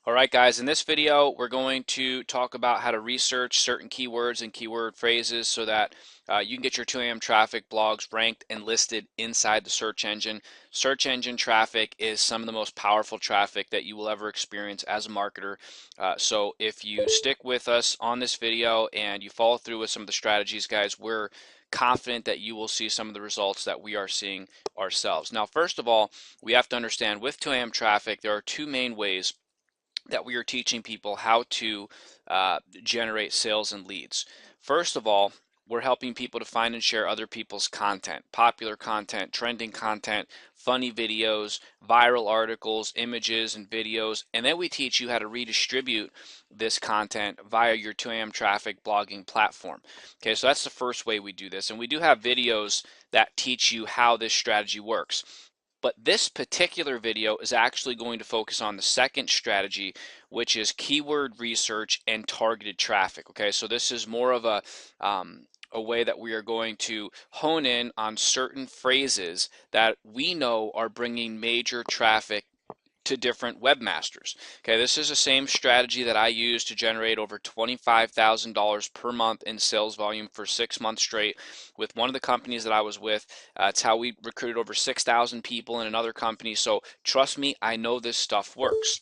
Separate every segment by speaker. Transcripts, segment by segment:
Speaker 1: Alright guys, in this video we're going to talk about how to research certain keywords and keyword phrases so that you can get your 2AM traffic blogs ranked and listed inside the search engine. Search engine traffic is some of the most powerful traffic that you will ever experience as a marketer. So if you stick with us on this video and you follow through with some of the strategies, guys, we're confident that you will see some of the results that we are seeing ourselves. Now, first of all, we have to understand with 2AM traffic, there are two main ways that we are teaching people how to generate sales and leads. First of all, we're helping people to find and share other people's content, popular content, trending content, funny videos, viral articles, images, and videos. And then we teach you how to redistribute this content via your 2AM traffic blogging platform. Okay, so that's the first way we do this. And we do have videos that teach you how this strategy works. But this particular video is actually going to focus on the second strategy, which is keyword research and targeted traffic. Okay, so this is more of a way that we are going to hone in on certain phrases that we know are bringing major traffic to different webmasters. Okay, this is the same strategy that I use to generate over $25,000 per month in sales volume for 6 months straight with one of the companies that I was with. It's how we recruited over 6,000 people in another company. So trust me, I know this stuff works.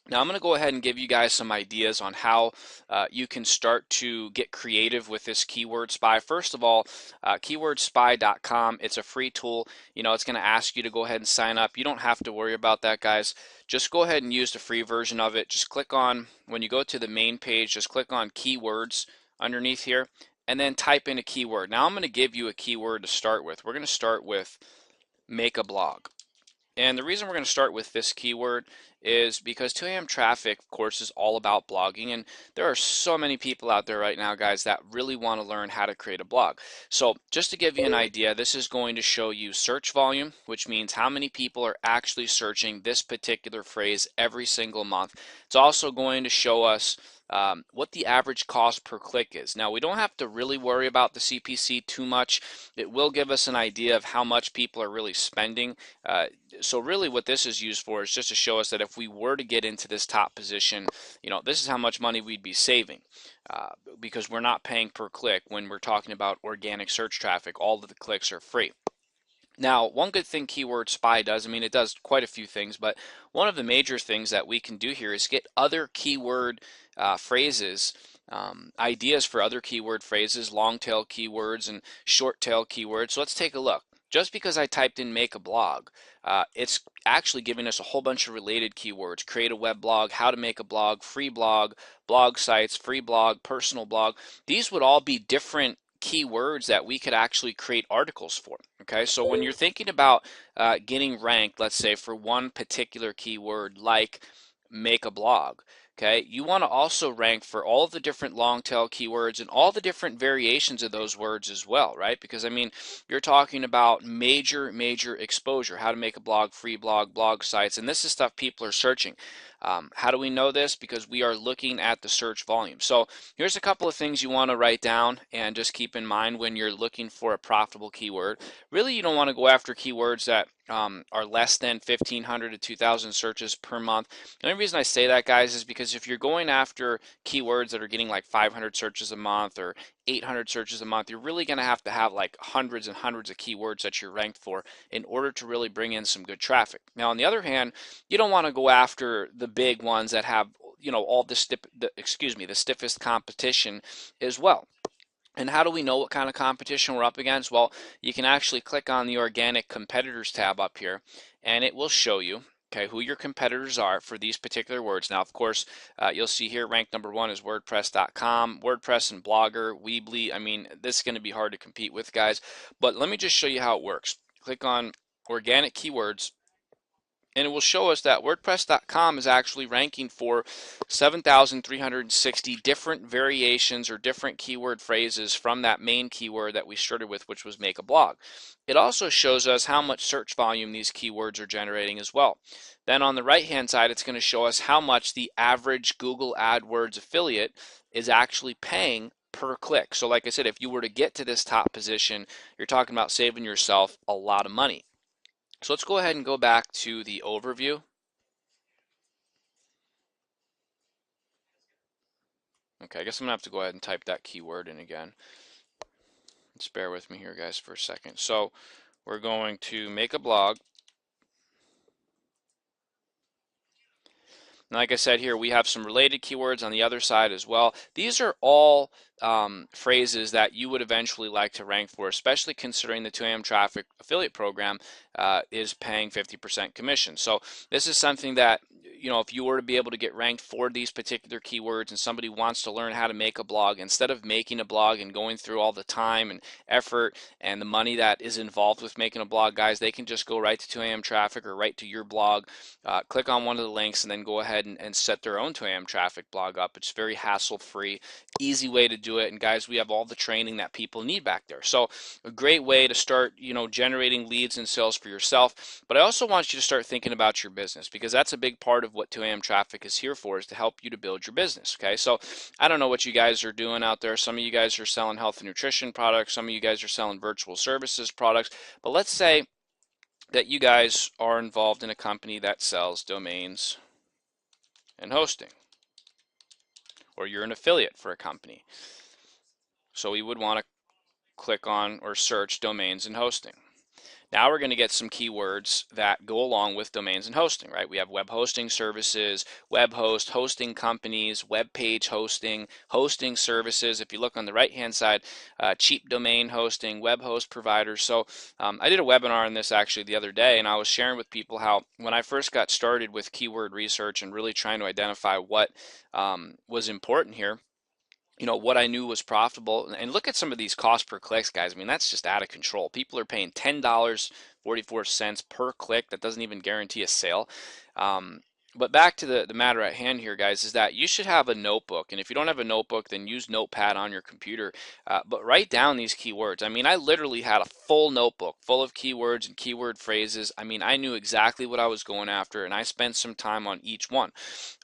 Speaker 1: Now I'm going to go ahead and give you guys some ideas on how you can start to get creative with this Keyword Spy. First of all, keywordspy.com, it's a free tool. You know, it's going to ask you to go ahead and sign up. You don't have to worry about that, guys. Just go ahead and use the free version of it. Just click on, when you go to the main page, just click on keywords underneath here and then type in a keyword. Now I'm going to give you a keyword to start with. We're going to start with make a blog. And the reason we're going to start with this keyword is because 2AM traffic, of course, is all about blogging. And there are so many people out there right now, guys, that really want to learn how to create a blog. So just to give you an idea, this is going to show you search volume, which means how many people are actually searching this particular phrase every single month. It's also going to show us what the average cost per click is. Now, we don't have to really worry about the CPC too much. It will give us an idea of how much people are really spending. So really what this is used for is just to show us that if we were to get into this top position, you know, this is how much money we'd be saving because we're not paying per click when we're talking about organic search traffic. All of the clicks are free. Now, one good thing Keyword Spy does, I mean, it does quite a few things, but one of the major things that we can do here is get other keyword phrases, ideas for other keyword phrases, long tail keywords and short tail keywords. So let's take a look. Just because I typed in make a blog, it's actually giving us a whole bunch of related keywords. Create a web blog, how to make a blog, free blog, blog sites, free blog, personal blog. These would all be different keywords that we could actually create articles for. Okay, so when you're thinking about getting ranked, let's say for one particular keyword like make a blog, okay, you want to also rank for all of the different long tail keywords and all the different variations of those words as well, right? Because I mean, you're talking about major exposure, how to make a blog, free blog, blog sites, and this is stuff people are searching. How do we know this? Because we are looking at the search volume. So here's a couple of things you want to write down and just keep in mind when you're looking for a profitable keyword. Really, you don't want to go after keywords that are less than 1,500 to 2,000 searches per month. The only reason I say that, guys, is because if you're going after keywords that are getting like 500 searches a month or 800 searches a month, you're really going to have like hundreds and hundreds of keywords that you're ranked for in order to really bring in some good traffic. Now, on the other hand, you don't want to go after the big ones that have, you know, all the stiffest competition as well. And how do we know what kind of competition we're up against? Well, you can actually click on the Organic Competitors tab up here, and it will show you, okay, who your competitors are for these particular words. Now, of course, you'll see here ranked number one is WordPress.com, WordPress and Blogger, Weebly. I mean, this is going to be hard to compete with, guys. But let me just show you how it works. Click on Organic Keywords, and it will show us that WordPress.com is actually ranking for 7,360 different variations or different keyword phrases from that main keyword that we started with, which was make a blog. It also shows us how much search volume these keywords are generating as well. Then on the right-hand side, it's going to show us how much the average Google AdWords affiliate is actually paying per click. So like I said, if you were to get to this top position, you're talking about saving yourself a lot of money. So let's go ahead and go back to the overview. Okay, I guess I'm gonna have to go ahead and type that keyword in again. Just bear with me here, guys, for a second. So we're going to make a blog. And like I said here, we have some related keywords on the other side as well. These are all phrases that you would eventually like to rank for, especially considering the 2AM Traffic affiliate program is paying 50% commission. So this is something that, you know, if you were to be able to get ranked for these particular keywords and somebody wants to learn how to make a blog, instead of making a blog and going through all the time and effort and the money that is involved with making a blog, guys, they can just go right to 2AM Traffic or right to your blog, click on one of the links, and then go ahead and set their own 2AM Traffic blog up. It's very hassle-free, easy way to do it. And guys, we have all the training that people need back there. So a great way to start, you know, generating leads and sales for yourself. But I also want you to start thinking about your business, because that's a big part of what 2AM Traffic is here for, is to help you to build your business. Okay, so I don't know what you guys are doing out there. Some of you guys are selling health and nutrition products. Some of you guys are selling virtual services products. But let's say that you guys are involved in a company that sells domains and hosting, or you're an affiliate for a company. So we would want to click on or search domains and hosting. Now we're going to get some keywords that go along with domains and hosting, right? We have web hosting services, web host, hosting companies, web page hosting, hosting services. If you look on the right-hand side, cheap domain hosting, web host providers. So I did a webinar on this actually the other day, and I was sharing with people how when I first got started with keyword research and really trying to identify what was important here, you know, what I knew was profitable. And look at some of these cost per clicks, guys. I mean, that's just out of control. People are paying $10.44 per click. That doesn't even guarantee a sale. But back to the matter at hand here, guys, is that you should have a notebook. And if you don't have a notebook, then use Notepad on your computer. But write down these keywords. I mean, I literally had a full notebook full of keywords and keyword phrases. I mean, I knew exactly what I was going after, and I spent some time on each one.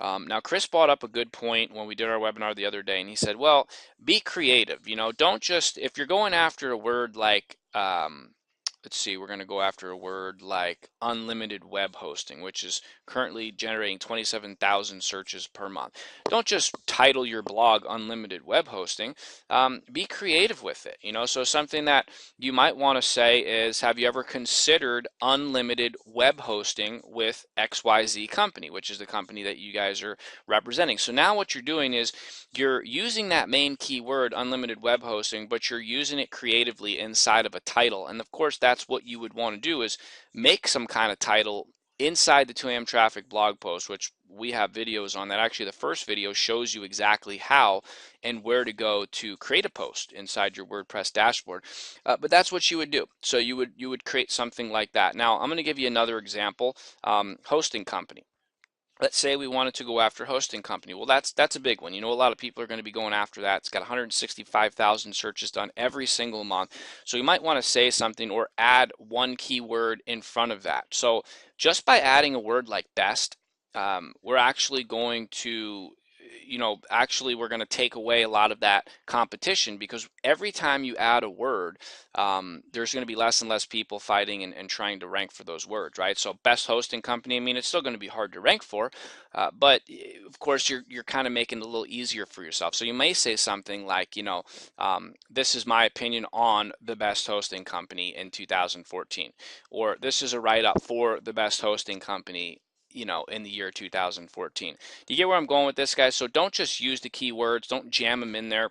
Speaker 1: Now, Chris brought up a good point when we did our webinar the other day, and he said, well, be creative. You know, don't just, if you're going after a word like, let's see, we're going to go after a word like unlimited web hosting, which is currently generating 27,000 searches per month. Don't just title your blog unlimited web hosting. Be creative with it. You know, so something that you might want to say is, have you ever considered unlimited web hosting with XYZ company, which is the company that you guys are representing. So now what you're doing is you're using that main keyword, unlimited web hosting, but you're using it creatively inside of a title. And of course, that's what you would want to do, is make some kind of title inside the 2AM Traffic blog post, which we have videos on that. Actually, the first video shows you exactly how and where to go to create a post inside your WordPress dashboard. But that's what you would do. So you would create something like that. Now, I'm going to give you another example, hosting company. Let's say we wanted to go after hosting company. Well, that's a big one. You know, a lot of people are going to be going after that. It's got 165,000 searches done every single month. So you might want to say something or add one keyword in front of that. So just by adding a word like best, we're actually going to, you know, we're going to take away a lot of that competition, because every time you add a word, there's going to be less and less people fighting and trying to rank for those words, right? So best hosting company, I mean, it's still going to be hard to rank for, but of course you're kind of making it a little easier for yourself. So you may say something like, you know, this is my opinion on the best hosting company in 2014, or this is a write-up for the best hosting company, you know, in the year 2014. Do you get where I'm going with this, guys? So don't just use the keywords, don't jam them in there,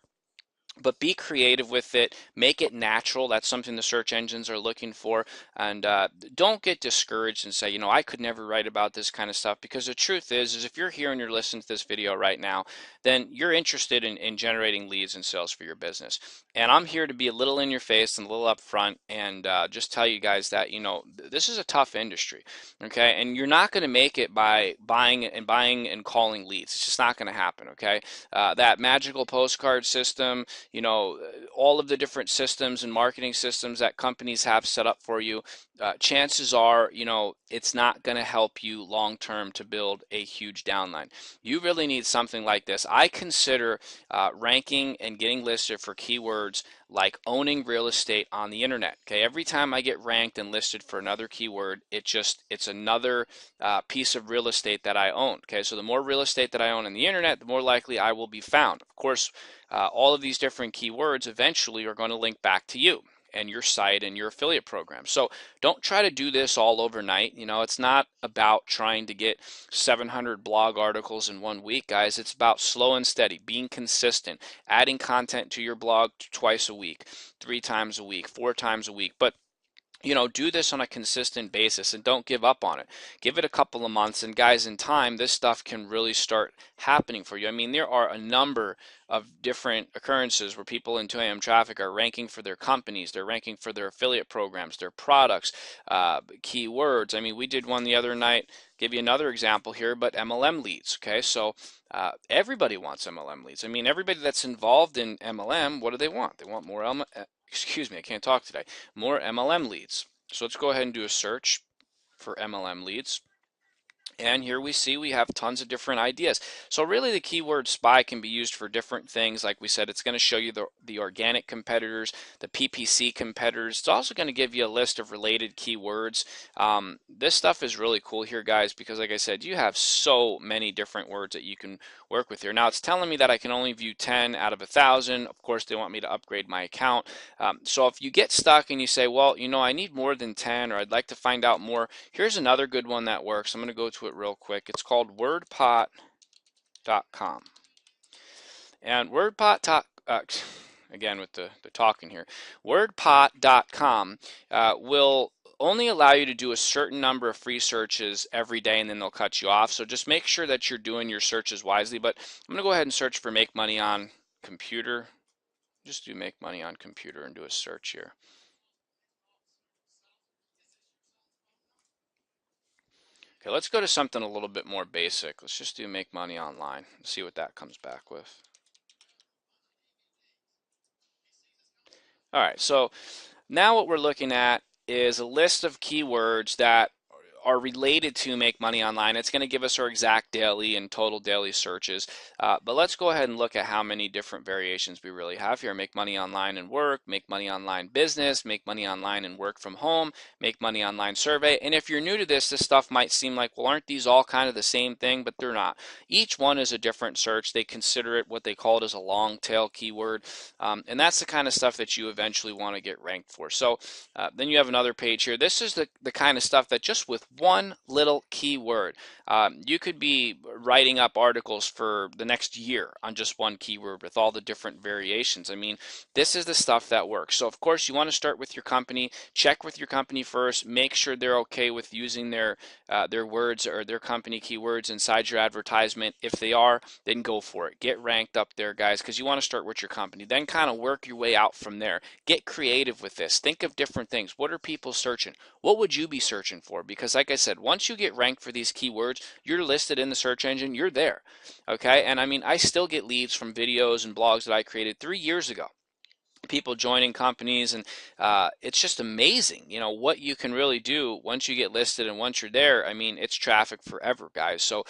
Speaker 1: but be creative with it. Make it natural. That's something the search engines are looking for. And don't get discouraged and say, you know, I could never write about this kind of stuff, because the truth is if you're here and you're listening to this video right now, then you're interested in generating leads and sales for your business. And I'm here to be a little in your face and a little upfront and just tell you guys that, you know, this is a tough industry, okay? And you're not going to make it by buying and calling leads. It's just not going to happen, okay? That magical postcard system, you know, all of the different systems and marketing systems that companies have set up for you, chances are, you know, it's not going to help you long term to build a huge downline. You really need something like this. I consider ranking and getting listed for keywords like owning real estate on the internet. Okay, every time I get ranked and listed for another keyword, it's another piece of real estate that I own. Okay, so the more real estate that I own on the internet, the more likely I will be found. Of course, all of these different keywords eventually are going to link back to you and your site and your affiliate program. So don't try to do this all overnight. You know, it's not about trying to get 700 blog articles in 1 week, guys. It's about slow and steady, being consistent, adding content to your blog twice a week, 3 times a week, 4 times a week. But you know, do this on a consistent basis and don't give up on it. Give it a couple of months, and guys, in time, this stuff can really start happening for you. I mean, there are a number of different occurrences where people in 2AM traffic are ranking for their companies, they're ranking for their affiliate programs, their products, keywords. I mean, we did one the other night, give you another example here, but MLM leads. Okay, so everybody wants MLM leads. I mean, everybody that's involved in MLM, what do they want? They want more excuse me, I can't talk today, more MLM leads. So let's go ahead and do a search for MLM leads. And here we see we have tons of different ideas. So really the keyword spy can be used for different things. Like we said, it's going to show you the organic competitors, the PPC competitors. It's also going to give you a list of related keywords. This stuff is really cool here, guys, because like I said, you have so many different words that you can work with here. Now it's telling me that I can only view 10 out of 1,000. Of course, they want me to upgrade my account. So if you get stuck and you say, well, you know, I need more than 10, or I'd like to find out more, here's another good one that works. I'm going to go to it real quick. It's called wordpot.com. And wordpot, again with the talking here, wordpot.com will only allow you to do a certain number of free searches every day, and then they'll cut you off. So just make sure that you're doing your searches wisely. But I'm going to go ahead and search for make money on computer. Just do make money on computer and do a search here. Okay, let's go to something a little bit more basic. Let's just do make money online and see what that comes back with. All right, so now what we're looking at is a list of keywords that are related to make money online. It's going to give us our exact daily and total daily searches. But let's go ahead and look at how many different variations we really have here. Make money online and work, make money online business, make money online and work from home, make money online survey. And if you're new to this stuff might seem like, well, aren't these all kind of the same thing? But they're not. Each one is a different search. They consider it what they call it as a long tail keyword. And that's the kind of stuff that you eventually want to get ranked for. So then you have another page here. This is the kind of stuff that just with one little keyword, you could be writing up articles for the next year on just one keyword with all the different variations. I mean, this is the stuff that works. So of course you want to start with your company, check with your company first, make sure they're okay with using their words or their company keywords inside your advertisement. If they are, then go for it. Get ranked up there, guys, because you want to start with your company. Then kind of work your way out from there. Get creative with this. Think of different things. What are people searching? What would you be searching for? Because like I said, once you get ranked for these keywords, you're listed in the search engine, you're there. Okay, and I mean, I still get leads from videos and blogs that I created 3 years ago. People joining companies, and it's just amazing, you know, what you can really do once you get listed and once you're there. I mean, it's traffic forever, guys. So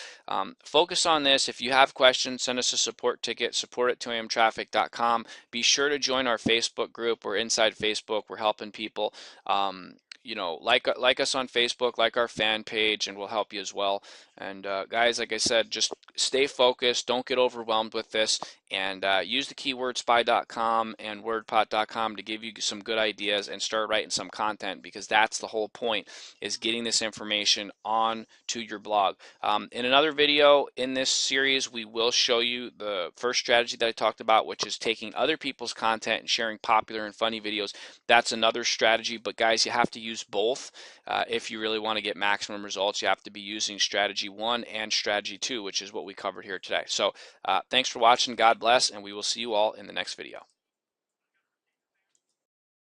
Speaker 1: focus on this. If you have questions, send us a support ticket, support@2amtraffic.com. Be sure to join our Facebook group. We're inside Facebook. We're helping people. You know, like us on Facebook, like our fan page, and we'll help you as well. And guys, like I said, just stay focused. Don't get overwhelmed with this, and use the keyword spy.com and wordpot.com to give you some good ideas and start writing some content, because that's the whole point, is getting this information on to your blog. In another video in this series, we will show you the first strategy that I talked about, which is taking other people's content and sharing popular and funny videos. That's another strategy, but guys, you have to use both. If you really want to get maximum results, you have to be using strategy 1 and strategy 2, which is what we covered here today. So thanks for watching. God bless, and we will see you all in the next video.